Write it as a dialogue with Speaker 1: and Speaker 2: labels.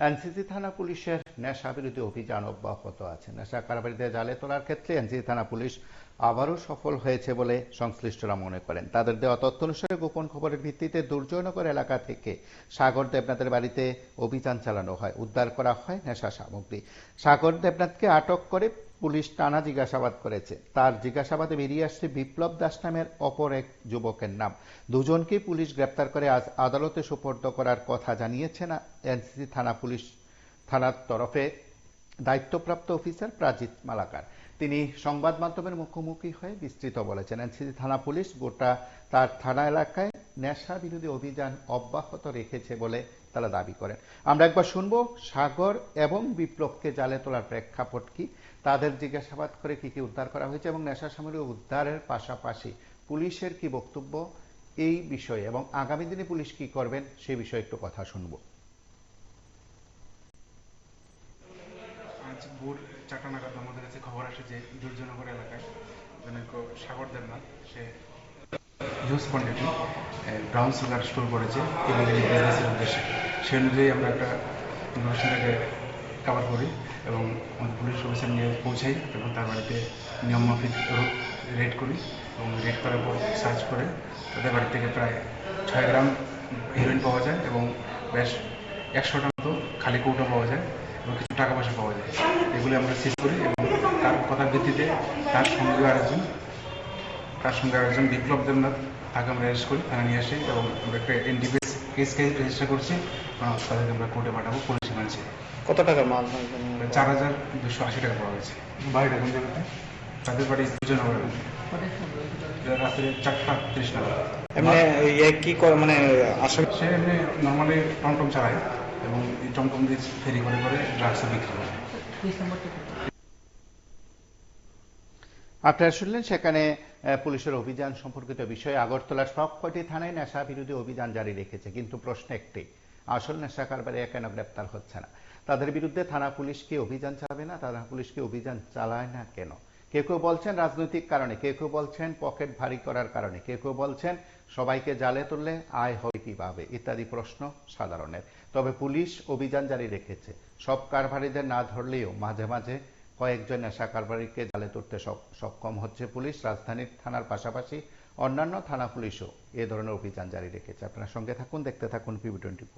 Speaker 1: NCC থানা পুলিশের নেশা বিরোধী অভিযান অব্যাহত আছে। নেশা কারবারিদের জালে তোলার ক্ষেত্রে এনসিসি থানা পুলিশ আবারও সফল হয়েছে বলে সংশ্লিষ্টরা মনে করেন। তাদের দেওয়া তথ্য অনুসারে গোপন খবরের ভিত্তিতে দুর্জয়নগর এলাকা থেকে সাগর দেবনাথের বাড়িতে অভিযান চালানো হয়, উদ্ধার করা হয় নেশা সামগ্রী। সাগর দেবনাথকে আটক করে পুলিশ টানা জিজ্ঞাসাবাদ করেছে। তার জিজ্ঞাসাবাদে বেরিয়ে আসছে বিপ্লব দাস নামের অপর এক যুবকের নাম। দুজনকে পুলিশ গ্রেপ্তার করে আজ আদালতে সোপর্দ করার কথা জানিয়েছেন এনসিসি থানার তরফে দায়িত্বপ্রাপ্ত অফিসার প্রাজিত মালাকার। তিনি সংবাদ মাধ্যমের মুখোমুখি হয়ে বিস্তৃত বলেছেন, এনসিসি থানা পুলিশ গোটা তার থানা এলাকায় নেশা বিরোধী অভিযান অব্যাহত রেখেছে বলে তারা দাবি করেন। আমরা একবার শুনবো সাগর এবং বিপ্লবকে জালে তোলার প্রেক্ষাপট কি, তাদের জিজ্ঞাসাবাদ করে কি কি উদ্ধার করা হয়েছে এবং নেশা সামগ্রী উদ্ধারের পাশাপাশি পুলিশের কি বক্তব্য এই বিষয়ে এবং আগামী দিনে পুলিশ কি করবেন সে বিষয়ে একটু কথা শুনবো।
Speaker 2: আজ ভোর 4টা নাগাদ আমাদের কাছে খবর আসে যে দুর্জনগর এলাকায় জনৈক সাগর দেবনাথ সে juice quantity brown sugar store করেছে ইলিগালি বিজনেসের উদ্দেশ্যে। সে অনুযায়ী আমরা একটা ইনফরমেশনটাকে কভার করি এবং আমাদের পুলিশ অফিসার নিয়ে পৌঁছাই এবং তার বাড়িতে নিয়ম মাফিক রেড করি এবং রেড করার পর সার্চ করে তাদের বাড়ি থেকে প্রায় 6 গ্রাম হিরোইন পাওয়া যায় এবং বেশ 100টা মতো খালি কৌটো পাওয়া যায় এবং কিছু টাকা পয়সা পাওয়া যায়। এগুলি আমরা সিজ করি এবং তার কথার ভিত্তিতে তার সঙ্গে আরেকজন বিপ্লব দেবনাথ, তাকে আমরা অ্যারেস্ট করি, থানা নিয়ে আসি এবং আমরা একটা এনডিপিএস কেস রেজিস্টার করছি। তাদেরকে আমরা কোর্টে পাঠাবো, পুলিশ মানছে।
Speaker 3: কত টাকার মাল?
Speaker 2: 4,280 টাকা পাওয়া গেছে। বাড়িটা কোন জায়গাতে? তাদের বাড়ি দুজনগর, রাত্রে 4টা 30 নাগাদ।
Speaker 3: এমনি কি করে মানে আসলে
Speaker 2: সে এমনি নর্মালি টমটম চালায় এবং এই টমটম দিয়ে ফেরি করে করে ড্রাগস বিক্রি করে।
Speaker 1: আপনারা শুনলেন সেখানে পুলিশের অভিযান সম্পর্কিত বিষয়ে। আগরতলার সবকটি থানায় নেশা বিরোধী অভিযান জারি রেখেছে, কিন্তু প্রশ্ন একটি, আসল নেশা কারবারিরা কেন গ্রেপ্তার হচ্ছে না? তাদের বিরুদ্ধে থানা পুলিশ কি অভিযান চালাবে না? থানা পুলিশ কি অভিযান চালায় না কেন? কেউ কেউ বলছেন রাজনৈতিক কারণে, কেউ কেউ বলছেন পকেট ভারী করার কারণে, কেউ কেউ বলছেন সবাইকে জালে তুললে আয় হয় কিভাবে ইত্যাদি প্রশ্ন সাধারণের। তবে পুলিশ অভিযান জারি রেখেছে। সব কারবারিদের না ধরলেও মাঝে মাঝে কয়েকজন নেশা কারবারিকে জালে তুলতে সক্ষম হচ্ছে পুলিশ। রাজধানীর থানার পাশাপাশি অন্যান্য থানা পুলিশও এ ধরনের অভিযান জারি রেখেছে। আপনারা সঙ্গে থাকুন, দেখতে থাকুন PB24।